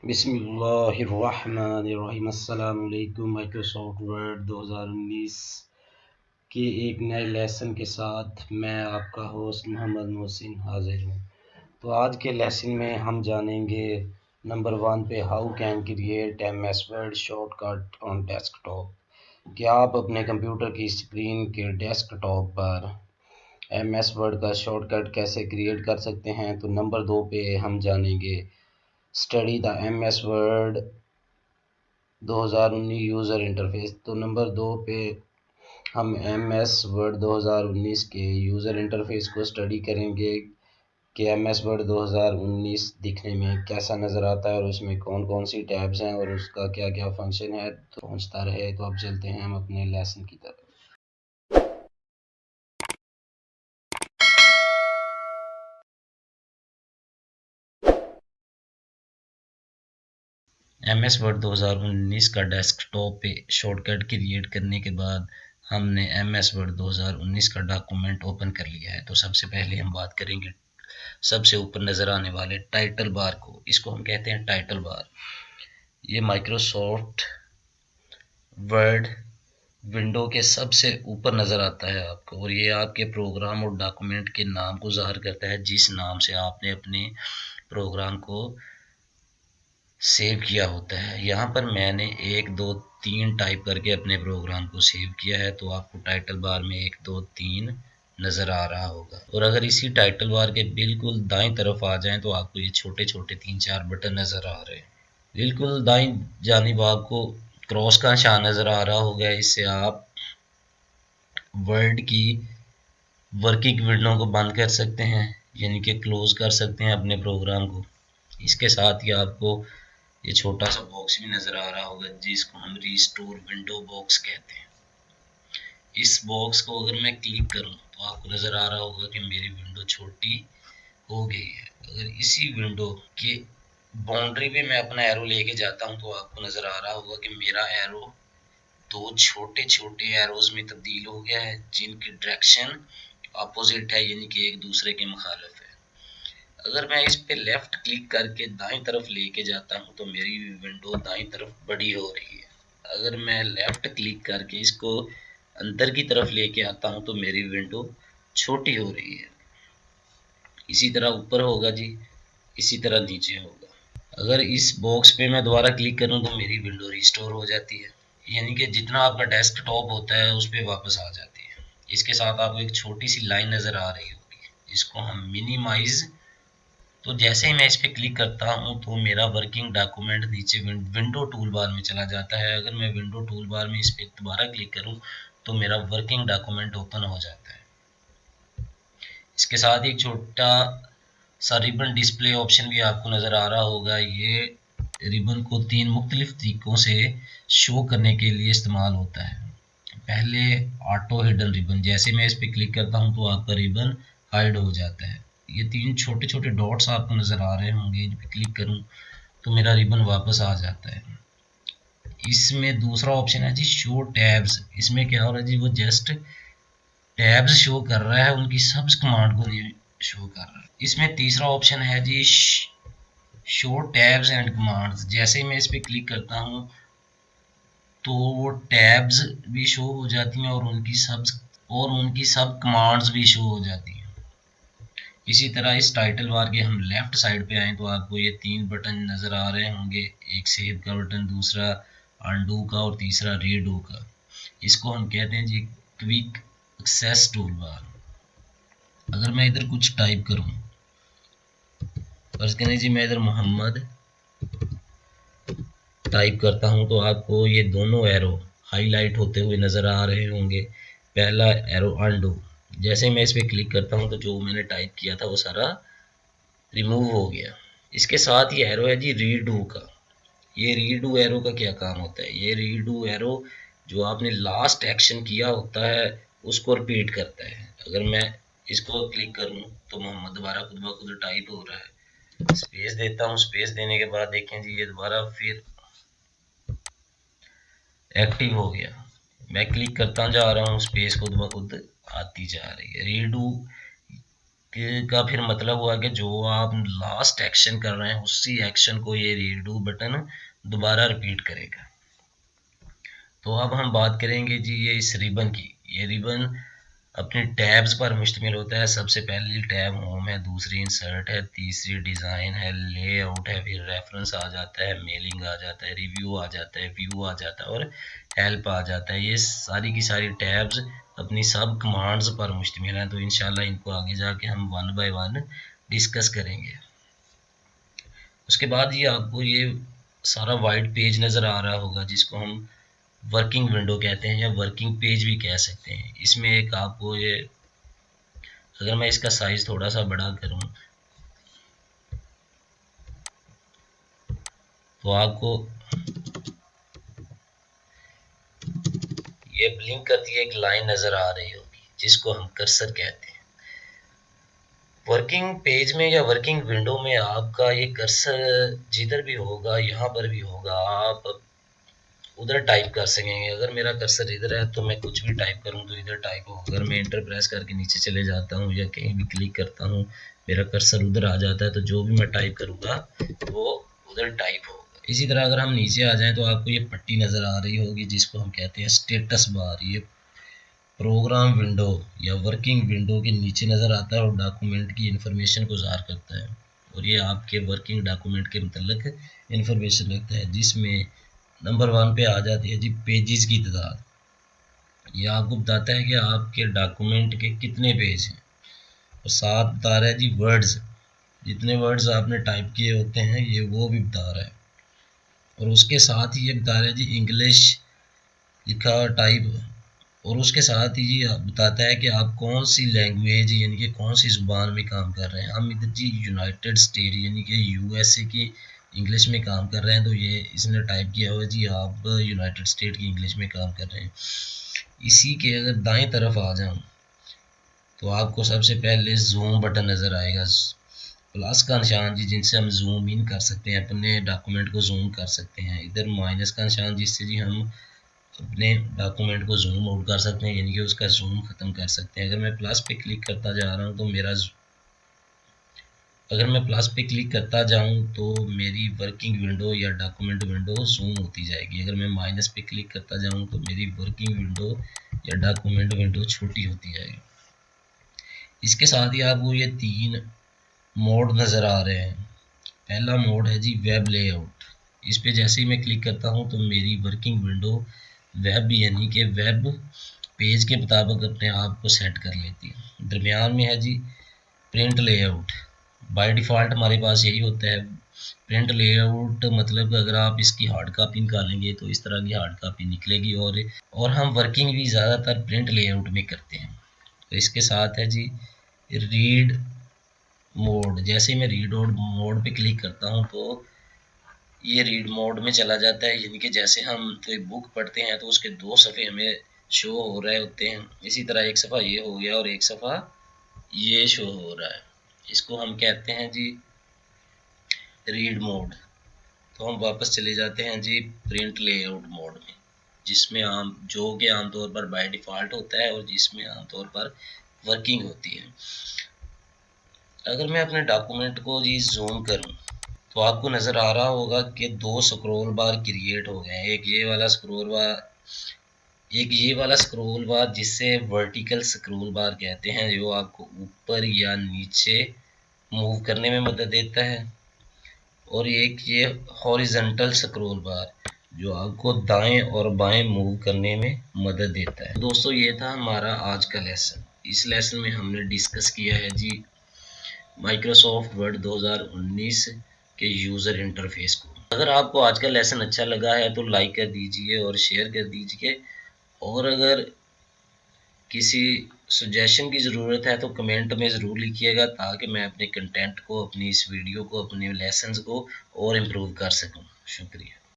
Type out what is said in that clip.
बिस्मिल्लाहिर्रहमानिर्रहीम। अस्सलाम वालेकुम। माइक्रोसॉफ्ट वर्ड 2019 के एक नए लेसन के साथ मैं आपका होस्ट मोहम्मद मोहसिन हाजिर हूँ। तो आज के लेसन में हम जानेंगे नंबर 1 पे how can create MS word shortcut on desktop. क्या आप अपने कंप्यूटर की स्क्रीन के डेस्कटॉप पर एमएस वर्ड का शॉर्टकट कैसे क्रिएट कर सकते हैं। तो नंबर 2 पे हम जानेंगे study the MS word 2019 user interface. तो नंबर 2 पे हम एम एस वर्ड 2019 के यूज़र इंटरफेस को स्टडी करेंगे कि एम एस वर्ड 2019 दिखने में कैसा नज़र आता है और उसमें कौन कौन सी टैब्स हैं और उसका क्या क्या फंक्शन है। तो पहुँचता रहे। तो अब चलते हैं हम अपने लेसन की तरफ। एम एस वर्ड 2019 का डेस्कटॉप पे शॉर्टकट क्रिएट करने के बाद हमने एम एस वर्ड 2019 का डॉक्यूमेंट ओपन कर लिया है। तो सबसे पहले हम बात करेंगे सबसे ऊपर नज़र आने वाले टाइटल बार को। इसको हम कहते हैं टाइटल बार। ये माइक्रोसॉफ्ट वर्ड विंडो के सबसे ऊपर नज़र आता है आपको और ये आपके प्रोग्राम और डॉक्यूमेंट के नाम को ज़ाहिर करता है जिस नाम से आपने अपने प्रोग्राम को सेव किया होता है। यहाँ पर मैंने 1 2 3 टाइप करके अपने प्रोग्राम को सेव किया है। तो आपको टाइटल बार में 1 2 3 नज़र आ रहा होगा। और अगर इसी टाइटल बार के बिल्कुल दाईं तरफ आ जाएं तो आपको ये छोटे छोटे 3 4 बटन नज़र आ रहे हैं। बिल्कुल दाईं जानिब आपको क्रॉस का निशान नज़र आ रहा होगा। इससे आप वर्ड की वर्किंग विंडो को बंद कर सकते हैं, यानी कि क्लोज कर सकते हैं अपने प्रोग्राम को। इसके साथ ही आपको ये छोटा सा बॉक्स भी नज़र आ रहा होगा जिसको हम रिस्टोर विंडो बॉक्स कहते हैं। इस बॉक्स को अगर मैं क्लिक करूं तो आपको नज़र आ रहा होगा कि मेरी विंडो छोटी हो गई है। अगर इसी विंडो के बाउंड्री पे मैं अपना एरो लेके जाता हूं तो आपको नज़र आ रहा होगा कि मेरा एरो 2 छोटे छोटे एरोज में तब्दील हो गया है जिनकी डायरेक्शन अपोजिट है, यानी कि एक दूसरे के मुखालिफ है। अगर मैं इस पे लेफ्ट क्लिक करके दाईं तरफ लेके जाता हूँ तो मेरी विंडो दाईं तरफ बड़ी हो रही है। अगर मैं लेफ्ट क्लिक करके इसको अंदर की तरफ लेके आता हूँ तो मेरी विंडो छोटी हो रही है। इसी तरह ऊपर होगा जी, इसी तरह नीचे होगा। अगर इस बॉक्स पे मैं दोबारा क्लिक करूँ तो मेरी विंडो रिस्टोर हो जाती है, यानी कि जितना आपका डेस्कटॉप होता है उस पर वापस आ जाती है। इसके साथ आपको एक छोटी सी लाइन नज़र आ रही होगी, इसको हम मिनिमाइज। तो जैसे ही मैं इस पर क्लिक करता हूँ तो मेरा वर्किंग डॉक्यूमेंट नीचे विंडो टूल बार में चला जाता है। अगर मैं विंडो टूल बार में इस पर दोबारा क्लिक करूँ तो मेरा वर्किंग डॉक्यूमेंट ओपन हो जाता है। इसके साथ ही एक छोटा सा रिबन डिस्प्ले ऑप्शन भी आपको नज़र आ रहा होगा। ये रिबन को 3 मुख्तलिफ तरीक़ों से शो करने के लिए इस्तेमाल होता है। पहले ऑटो हिडन रिबन, जैसे मैं इस पर क्लिक करता हूँ तो आपका रिबन हाइड हो जाता है। ये 3 छोटे छोटे डॉट्स आपको नज़र आ रहे होंगे, इन पर क्लिक करूँ तो मेरा रिबन वापस आ जाता है। इसमें दूसरा ऑप्शन है जी शो टैब्स। इसमें क्या हो रहा है जी, वो जस्ट टैब्स शो कर रहा है, उनकी सब कमांड को नहीं शो कर रहा है। इसमें तीसरा ऑप्शन है जी शो टैब्स एंड कमांड्स। जैसे ही मैं इस पर क्लिक करता हूँ तो वो टैब्स भी शो हो जाती हैं और उनकी सब कमांड्स भी शो हो जाती हैं। इसी तरह इस टाइटल बार के हम लेफ्ट साइड पे आए तो आपको ये 3 बटन नज़र आ रहे होंगे, एक सेव का बटन, दूसरा अनडू का और तीसरा रीडू का। इसको हम कहते हैं जी क्विक एक्सेस टूल बार। अगर मैं इधर कुछ टाइप करूं, फर्ज करें जी मैं इधर मोहम्मद टाइप करता हूं तो आपको ये दोनों एरो हाईलाइट होते हुए नज़र आ रहे होंगे। पहला एरो अनडू, जैसे मैं इस पर क्लिक करता हूं तो जो मैंने टाइप किया था वो सारा रिमूव हो गया। इसके साथ ये एरो है जी रीडू का। ये रीडू एरो का क्या काम होता है, ये रीडू एरो जो आपने लास्ट एक्शन किया होता है उसको रिपीट करता है। अगर मैं इसको क्लिक करूं तो मोहम्मद दोबारा खुद ब खुद टाइप हो रहा है। स्पेस देता हूं, स्पेस देने के बाद देखें जी ये दोबारा फिर एक्टिव हो गया। मैं क्लिक करता जा रहा हूँ, स्पेस खुद ब खुद आती जा रही है। रीडू का फिर मतलब हुआ कि जो आप लास्ट एक्शन कर रहे हैं उसी एक्शन को ये रीडू बटन दोबारा रिपीट करेगा। तो अब हम बात करेंगे जी ये इस रिबन की। ये रिबन अपने टैब्स पर मुश्तमिल होता है। सबसे पहली टैब होम है, दूसरी इंसर्ट है, तीसरी डिज़ाइन है, लेआउट है, फिर रेफरेंस आ जाता है, मेलिंग आ जाता है, रिव्यू आ जाता है, व्यू आ जाता है और हेल्प आ जाता है। ये सारी की सारी टैब्स अपनी सब कमांड्स पर मुश्तमिल हैं। तो इंशाल्लाह इनको आगे जाके हम वन बाय वन डिस्कस करेंगे। उसके बाद ये आपको ये सारा वाइट पेज नज़र आ रहा होगा जिसको हम वर्किंग विंडो कहते हैं या वर्किंग पेज भी कह सकते हैं। इसमें एक आपको ये, अगर मैं इसका साइज थोड़ा सा बड़ा करूं तो आपको ये ब्लिंक करती है एक लाइन नज़र आ रही होगी जिसको हम कर्सर कहते हैं। वर्किंग पेज में या वर्किंग विंडो में आपका ये कर्सर जिधर भी होगा, यहाँ पर भी होगा, आप उधर टाइप कर सकेंगे। अगर मेरा कर्सर इधर है तो मैं कुछ भी टाइप करूं तो इधर टाइप हो। अगर मैं एंटर प्रेस करके नीचे चले जाता हूं या कहीं भी क्लिक करता हूं, मेरा कर्सर उधर आ जाता है, तो जो भी मैं टाइप करूंगा वो उधर टाइप होगा। इसी तरह अगर हम नीचे आ जाएं तो आपको ये पट्टी नज़र आ रही होगी जिसको हम कहते हैं स्टेटस बार। ये प्रोग्राम विंडो या वर्किंग विंडो के नीचे नज़र आता है और डॉक्यूमेंट की इंफॉर्मेशन को ज़ाहिर करता है। और ये आपके वर्किंग डॉक्यूमेंट के मतलब इंफॉर्मेशन रखता है, जिसमें नंबर 1 पे आ जाती है जी पेजेस की तादाद। ये आपको बताता है कि आपके डॉक्यूमेंट के कितने पेज हैं। और साथ बता रहा है जी वर्ड्स, जितने वर्ड्स आपने टाइप किए होते हैं ये वो भी बता रहा है। और उसके साथ ही ये बता रहा है जी इंग्लिश लिखा टाइप। और उसके साथ ही ये बताता है कि आप कौन सी लैंग्वेज यानी कि कौन सी ज़ुबान में काम कर रहे हैं। हम इधर जी यूनाइटेड स्टेट यानी कि यूएसए की इंग्लिश में काम कर रहे हैं, तो ये इसने टाइप किया हुआ जी आप यूनाइटेड स्टेट की इंग्लिश में काम कर रहे हैं। इसी के अगर दाएं तरफ आ जाऊं तो आपको सबसे पहले जूम बटन नज़र आएगा, प्लस का निशान जी जिनसे हम जूम इन कर सकते हैं, अपने डॉक्यूमेंट को जूम कर सकते हैं। इधर माइनस का निशान जिससे जी हम अपने डॉक्यूमेंट को जूम आउट कर सकते हैं यानी कि उसका जूम ख़त्म कर सकते हैं। अगर मैं प्लस पे क्लिक करता जा रहा हूँ तो अगर मैं प्लस पे क्लिक करता जाऊँ तो मेरी वर्किंग विंडो या डॉक्यूमेंट विंडो जूम होती जाएगी। अगर मैं माइनस पे क्लिक करता जाऊँ तो मेरी वर्किंग विंडो या डॉक्यूमेंट विंडो छोटी होती जाएगी। इसके साथ ही आपको ये 3 मोड नज़र आ रहे हैं। पहला मोड है जी वेब लेआउट। इस पे जैसे ही मैं क्लिक करता हूँ तो मेरी वर्किंग विंडो वेब यानी कि वेब पेज के मुताबिक अपने आप को सेट कर लेती है। दरमियान में है जी प्रिंट लेआउट। बाय डिफ़ॉल्ट हमारे पास यही होता है प्रिंट लेआउट, मतलब कि अगर आप इसकी हार्ड कापी निकालेंगे तो इस तरह की हार्ड कापी निकलेगी। और हम वर्किंग भी ज़्यादातर प्रिंट लेआउट में करते हैं। तो इसके साथ है जी रीड मोड। जैसे ही मैं रीड मोड पे क्लिक करता हूँ तो ये रीड मोड में चला जाता है, यानी कि जैसे हम कोई बुक पढ़ते हैं तो उसके 2 सफ़े हमें शो हो रहे होते हैं, इसी तरह एक सफ़ा ये हो गया और एक सफ़ा ये शो हो रहा है। इसको हम कहते हैं जी रीड मोड। तो हम वापस चले जाते हैं जी प्रिंट लेआउट मोड में, जिसमें आमतौर पर बाय डिफ़ॉल्ट होता है और जिसमें आमतौर पर वर्किंग होती है। अगर मैं अपने डॉक्यूमेंट को जी जूम करूं तो आपको नज़र आ रहा होगा कि 2 स्क्रॉल बार क्रिएट हो गए हैं। एक ये वाला स्क्रॉल बार जिससे वर्टिकल स्क्रॉल बार कहते हैं, जो आपको ऊपर या नीचे मूव करने में मदद देता है। और एक ये हॉरिजॉन्टल स्क्रॉल बार जो आपको दाएं और बाएं मूव करने में मदद देता है। दोस्तों ये था हमारा आज का लेसन। इस लेसन में हमने डिस्कस किया है जी माइक्रोसॉफ्ट वर्ड 2019 के यूज़र इंटरफेस को। अगर आपको आज का लेसन अच्छा लगा है तो लाइक कर दीजिए और शेयर कर दीजिए। और अगर किसी सजेशन की ज़रूरत है तो कमेंट में ज़रूर लिखिएगा, ताकि मैं अपने कंटेंट को, अपनी इस वीडियो को, अपने लेसन्स को और इम्प्रूव कर सकूं। शुक्रिया।